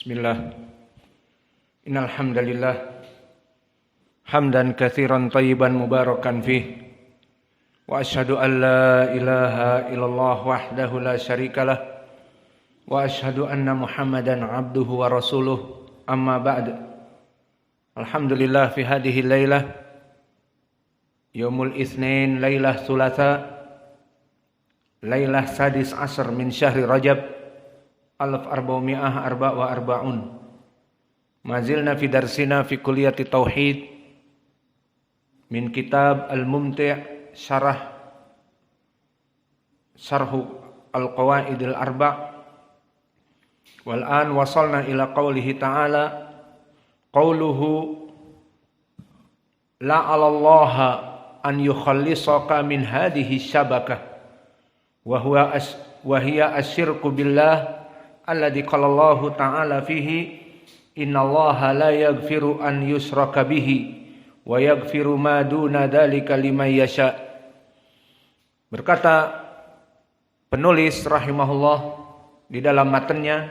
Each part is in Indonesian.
Bismillah. Innal hamdalillah hamdan katsiran thayyiban mubarakan fih. Wa asyhadu an la ilaha illallah wahdahu la syarikalah. Wa asyhadu anna Muhammadan abduhu wa rasuluh. Amma ba'd. Alhamdulillah fi hadhihi lailah yaumul itsnin lailah thulatsa lailah sadis asr min syahri Rajab 1444. Mazilna fi darsina fi kulliyati tauhid min kitab al-mumti' syarhu al-qawaidil arba'. Wal an wasalna ila qawlihi ta'ala qawluhu la'alallaha an yukhallisaka min hadhihi syabakah wa hiya asyirku billah alladzi qala Allah ta'ala fihi innallaha la yaghfiru an yushraka bihi wa yaghfiru ma duna dzalika liman yasha. Berkata penulis rahimahullah di dalam matanya,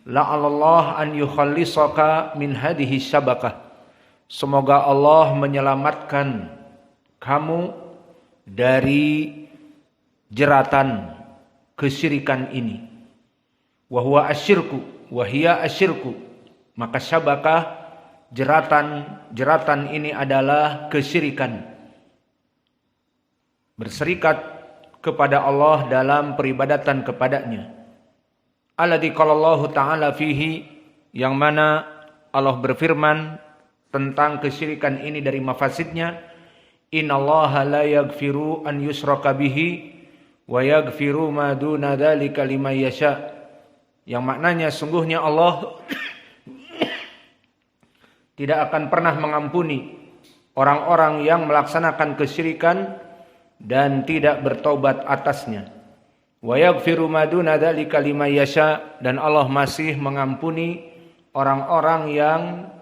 la'allallah an yukhallisaka min hadhihi syabakah. Semoga Allah menyelamatkan kamu dari jeratan kesyirikan ini. Wa huwa asyirku wa hiya asyirku. Maka syabakah jeratan ini adalah kesyirikan. Berserikat kepada Allah dalam peribadatan kepadanya. Alladzi qala Allah ta'ala fihi, yang mana Allah berfirman tentang kesyirikan ini dari mafasidnya, innallaha la yaghfiru an yushraka bihi wa yaghfiru ma duna dzalika liman yasha. Yang maknanya sungguhnya Allah tidak akan pernah mengampuni orang-orang yang melaksanakan kesyirikan dan tidak bertobat atasnya. Wa yaghfiru ma duna dzalika liman yasha, dan Allah masih mengampuni orang-orang yang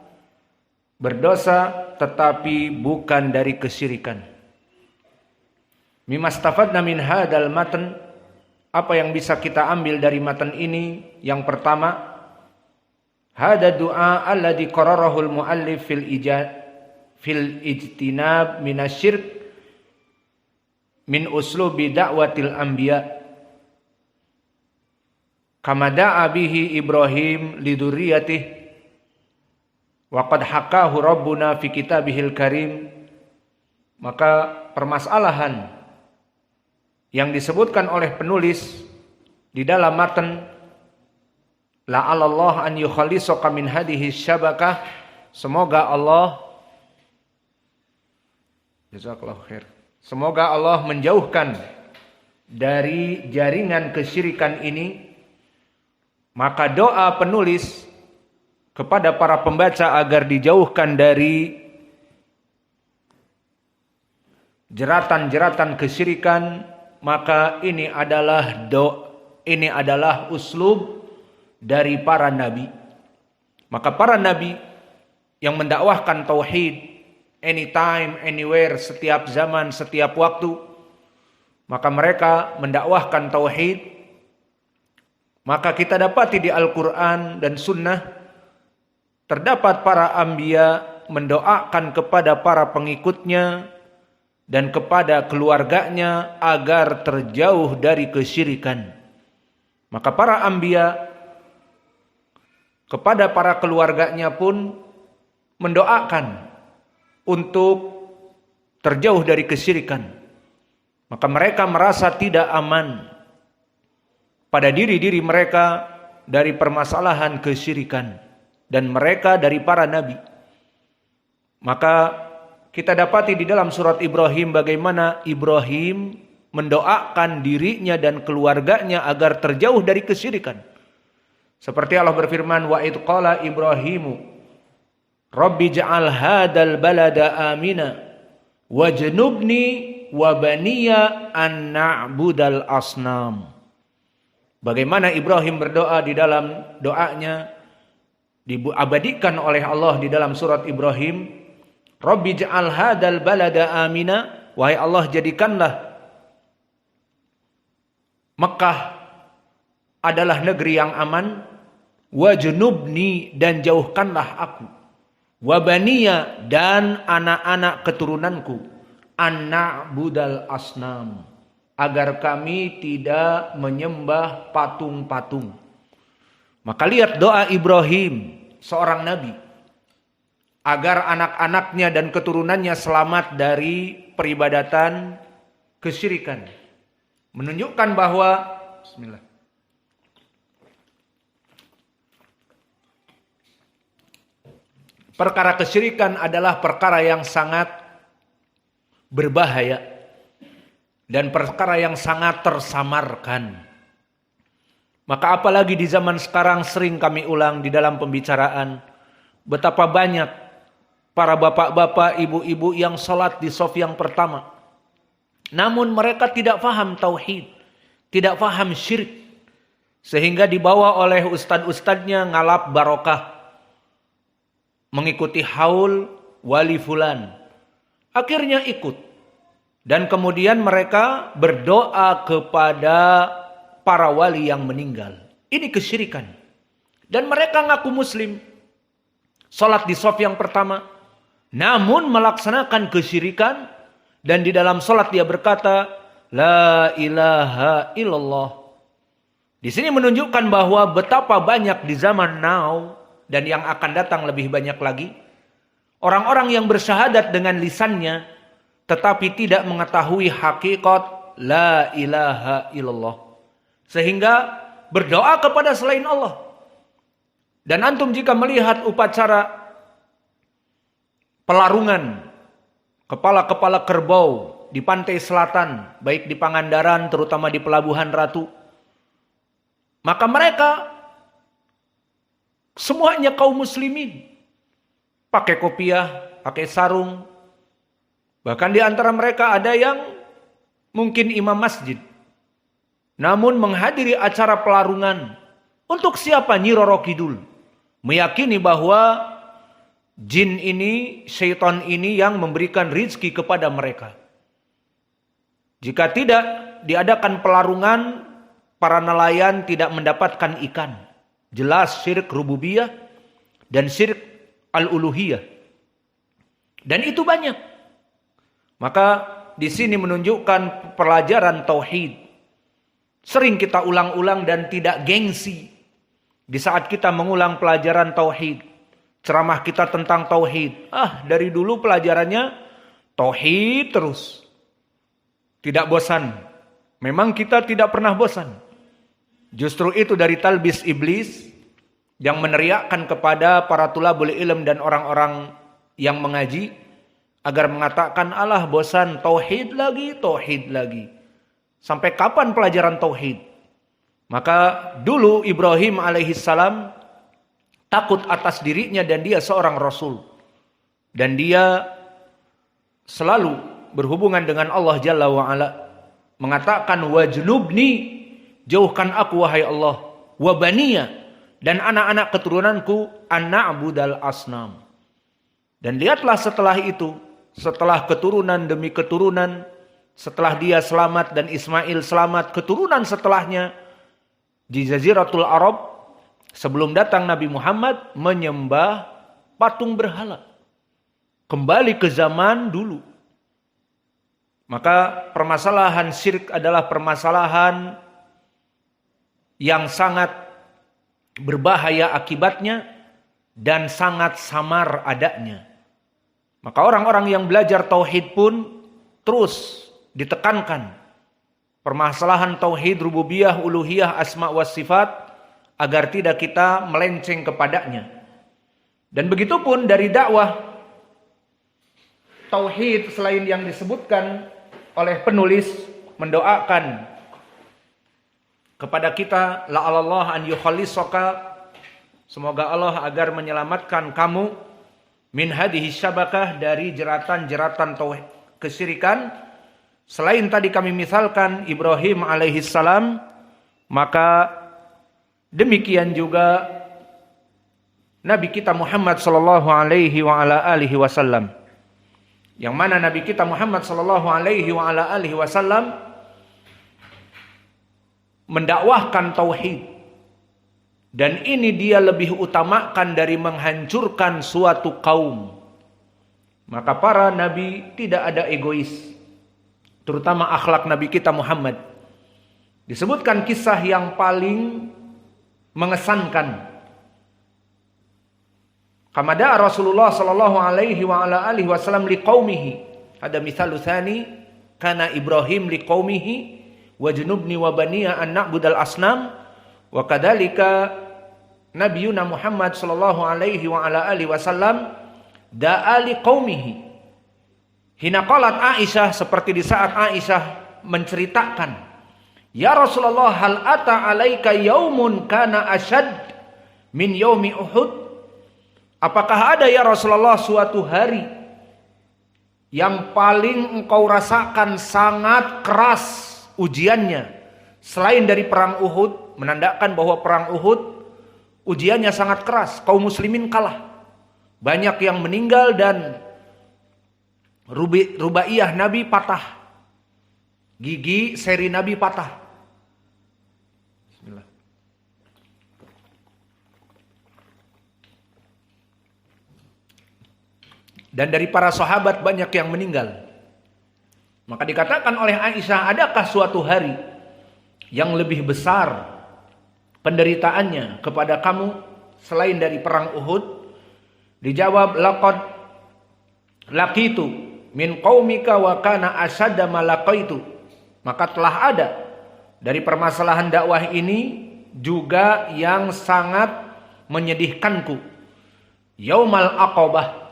berdosa tetapi bukan dari kesyirikan. Mimastafadna min hadzal matan, apa yang bisa kita ambil dari matan ini? Yang pertama, hada du'a alladzi qararahu al-muallif fil ijtinab minasyirk min uslubi da'watil anbiya kama da'a bihi Ibrahim lidurriyatihi wa qad hakahu rabbuna fi kitabihil karim. Maka permasalahan yang disebutkan oleh penulis di dalam matan la'alallah an yukhallisaka min hadhihi syabakah, semoga Allah jazakallahu khair, semoga Allah menjauhkan dari jaringan kesyirikan ini. Maka doa penulis kepada para pembaca agar dijauhkan dari jeratan-jeratan kesyirikan, maka ini adalah uslub dari para nabi. Maka para nabi yang mendakwahkan tauhid anytime, anywhere, setiap zaman, setiap waktu, maka mereka mendakwahkan tauhid. Maka kita dapati di Al-Quran dan Sunnah terdapat para anbiya mendoakan kepada para pengikutnya dan kepada keluarganya agar terjauh dari kesyirikan. Maka para anbiya kepada para keluarganya pun mendoakan untuk terjauh dari kesyirikan. Maka mereka merasa tidak aman pada diri-diri mereka dari permasalahan kesyirikan, dan mereka dari para nabi. Maka kita dapati di dalam surat Ibrahim bagaimana Ibrahim mendoakan dirinya dan keluarganya agar terjauh dari kesyirikan. Seperti Allah berfirman, wa id qala Ibrahimu Rabbi ja'al hadzal balada amina wajnubni wa baniya an na'budal asnam. Bagaimana Ibrahim berdoa di dalam doanya diabadikan oleh Allah di dalam surat Ibrahim, Rabbi ja'al hadzal balada amina, wahai Allah jadikanlah Mekah adalah negeri yang aman, wajnubni dan jauhkanlah aku, wa baniya dan anak-anak keturunanku, an na'budal asnam, agar kami tidak menyembah patung-patung. Maka lihat doa Ibrahim, seorang nabi, agar anak-anaknya dan keturunannya selamat dari peribadatan kesyirikan. Menunjukkan bahwa bismillah, perkara kesyirikan adalah perkara yang sangat berbahaya dan perkara yang sangat tersamarkan. Maka apalagi di zaman sekarang, sering kami ulang di dalam pembicaraan, betapa banyak para bapak-bapak, ibu-ibu yang sholat di shaf yang pertama, namun mereka tidak paham tauhid, tidak paham syirik, sehingga dibawa oleh ustad-ustadnya ngalap barokah, mengikuti haul wali fulan, akhirnya ikut, dan kemudian mereka berdoa kepada para wali yang meninggal. Ini kesyirikan. Dan mereka ngaku muslim, salat di shaf yang pertama, namun melaksanakan kesyirikan, dan di dalam salat dia berkata la ilaha illallah. Di sini menunjukkan bahwa betapa banyak di zaman now dan yang akan datang lebih banyak lagi orang-orang yang bersyahadat dengan lisannya tetapi tidak mengetahui hakikat la ilaha illallah, sehingga berdoa kepada selain Allah. Dan antum jika melihat upacara pelarungan kepala-kepala kerbau di pantai selatan, baik di Pangandaran terutama di Pelabuhan Ratu, maka mereka semuanya kaum muslimin, pakai kopiah, pakai sarung. Bahkan di antara mereka ada yang mungkin imam masjid, namun menghadiri acara pelarungan. Untuk siapa? Nyi Roro Kidul. Meyakini bahwa jin ini, syaitan ini yang memberikan rizki kepada mereka. Jika tidak diadakan pelarungan, para nelayan tidak mendapatkan ikan. Jelas syirik rububiyah dan syirik al-uluhiyah. Dan itu banyak. Maka di sini menunjukkan pelajaran tauhid. Sering kita ulang-ulang dan tidak gengsi di saat kita mengulang pelajaran tauhid. Ceramah kita tentang tauhid. Dari dulu pelajarannya tauhid terus. Tidak bosan. Memang kita tidak pernah bosan. Justru itu dari talbis iblis yang meneriakkan kepada para tulabul ilm dan orang-orang yang mengaji agar mengatakan, alah bosan, tauhid lagi, tauhid lagi. Sampai kapan pelajaran tauhid? Maka dulu Ibrahim alaihissalam takut atas dirinya dan dia seorang rasul. Dan dia selalu berhubungan dengan Allah Jalla wa'ala. Mengatakan, wajnubni, jauhkan aku wahai Allah, wabaniya, dan anak-anak keturunanku, an na'budal asnam. Dan lihatlah setelah itu, setelah keturunan demi keturunan, setelah dia selamat dan Ismail selamat, keturunan setelahnya di Jaziratul Arab sebelum datang Nabi Muhammad menyembah patung berhala. Kembali ke zaman dulu. Maka permasalahan syirik adalah permasalahan yang sangat berbahaya akibatnya dan sangat samar adanya. Maka orang-orang yang belajar tauhid pun terus ditekankan permasalahan tauhid rububiyah, uluhiyah, asma wa sifat agar tidak kita melenceng kepadanya. Dan begitu pun dari dakwah tauhid selain yang disebutkan oleh penulis mendoakan kepada kita, la'alallah an yukhallisaka, semoga Allah agar menyelamatkan kamu min hadhihi syabakah, dari jeratan-jeratan tauhid kesyirikan. Selain tadi kami misalkan Ibrahim alaihissalam, maka demikian juga Nabi kita Muhammad sallallahu alaihi wa ala alihi wasallam. Yang mana Nabi kita Muhammad sallallahu alaihi wa ala alihi wasallam mendakwahkan tauhid Dan ini dia lebih utamakan dari menghancurkan suatu kaum. Maka para nabi tidak ada egois. Terutama akhlak nabi kita Muhammad. Disebutkan kisah yang paling mengesankan. Kamada Rasulullah sallallahu alaihi wa ala alihi wasallam liqaumihi. Ada mithalu tsani kana Ibrahim liqaumihi wajnubni wa baniya an na'budal asnam. Wa kadzalika Nabiyuna Muhammad sallallahu alaihi wa ala alihi wasallam da'a liqaumihi. Hina qalat Aisyah, seperti di saat Aisyah menceritakan, "Ya Rasulullah, hal ata alaika yaumun kana asyad min yaumi Uhud?" Apakah ada ya Rasulullah suatu hari yang paling engkau rasakan sangat keras ujiannya selain dari perang Uhud? Menandakan bahwa perang Uhud ujiannya sangat keras. Kaum muslimin kalah. Banyak yang meninggal dan rubaiyah Nabi patah. Gigi seri Nabi patah. Bismillah. Dan dari para sahabat banyak yang meninggal. Maka dikatakan oleh Aisyah, adakah suatu hari yang lebih besar penderitaannya kepada kamu selain dari perang Uhud? Dijawab, laqad laqitu min qaumika wa kana asyadda ma laqaitu. Maka telah ada dari permasalahan dakwah ini juga yang sangat menyedihkanku. Yaumal Aqabah.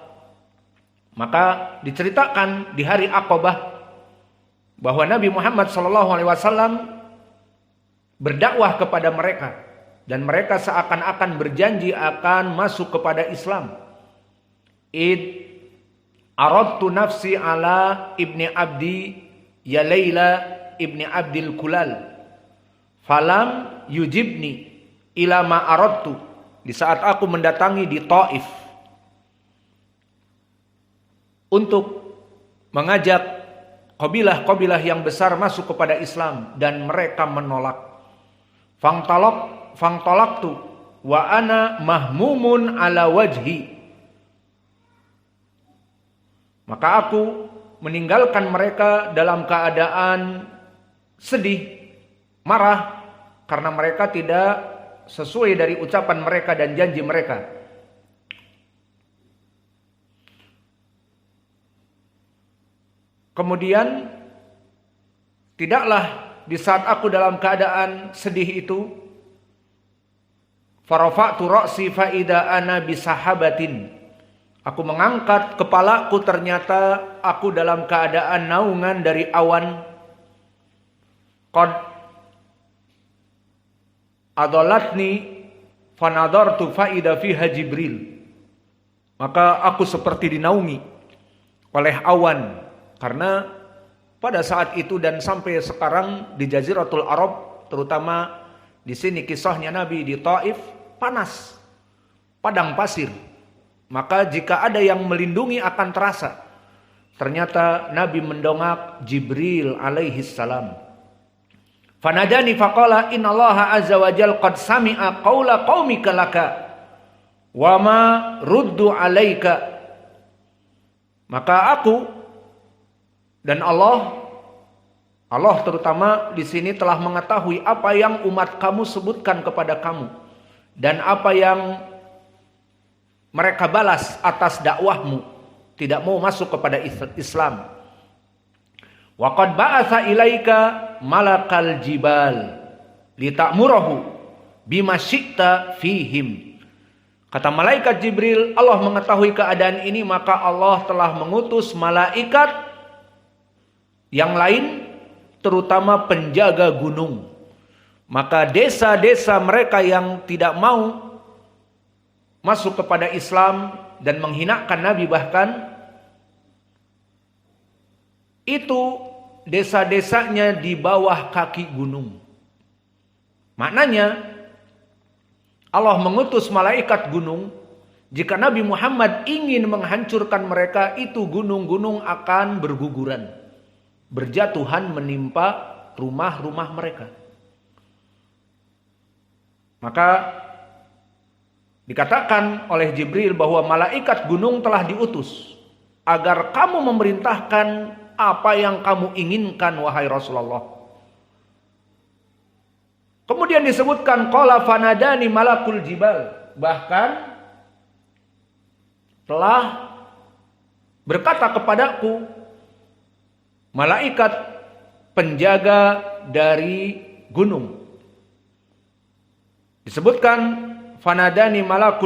Maka diceritakan di hari Aqabah bahwa Nabi Muhammad SAW berdakwah kepada mereka dan mereka seakan-akan berjanji akan masuk kepada Islam. Id aradtu nafsi ala ibni abdi ya Laila ibni Abdil Kulal falam yujibni ila ma aradtu. Di saat aku mendatangi di Taif untuk mengajak kabilah-kabilah yang besar masuk kepada Islam dan mereka menolak. Fangtalaktu wa ana mahmumun ala wajhi. Maka aku meninggalkan mereka dalam keadaan sedih, marah karena mereka tidak sesuai dari ucapan mereka dan janji mereka. Kemudian tidaklah di saat aku dalam keadaan sedih itu, farafa'tu ra'si fa idza ana bisahabatin. Aku mengangkat kepalaku, ternyata aku dalam keadaan naungan dari awan. Qad adalatni fanadartu fa idza fiha Jibril. Maka aku seperti dinaungi oleh awan. Karena pada saat itu dan sampai sekarang di Jaziratul Arab, terutama di sini kisahnya Nabi di Taif, panas, padang pasir. Maka jika ada yang melindungi akan terasa. Ternyata Nabi mendongak Jibril alaihi salam. Fanadani faqala innallaha azza wa jal qad sami'a qaula qaumika laka wa ma ruddu alaika. Maka aku dan Allah terutama di sini telah mengetahui apa yang umat kamu sebutkan kepada kamu dan apa yang mereka balas atas dakwahmu, tidak mau masuk kepada Islam. Wa qad ba'atsa ilaika malakal jibal litamurahu bima syi'ta fihim. Kata malaikat Jibril, Allah mengetahui keadaan ini, maka Allah telah mengutus malaikat yang lain, terutama penjaga gunung. Maka desa-desa mereka yang tidak mau masuk kepada Islam dan menghinakan Nabi bahkan, itu desa-desanya di bawah kaki gunung. Maknanya Allah mengutus malaikat gunung. Jika Nabi Muhammad ingin menghancurkan mereka, itu gunung-gunung akan berguguran, berjatuhan menimpa rumah-rumah mereka. Maka Dikatakan oleh Jibril bahwa malaikat gunung telah diutus agar kamu memerintahkan apa yang kamu inginkan, wahai Rasulullah. Kemudian disebutkan qala fanadani malakul jibal, bahkan telah berkata kepadaku malaikat penjaga dari gunung. Disebutkan fanadani malakul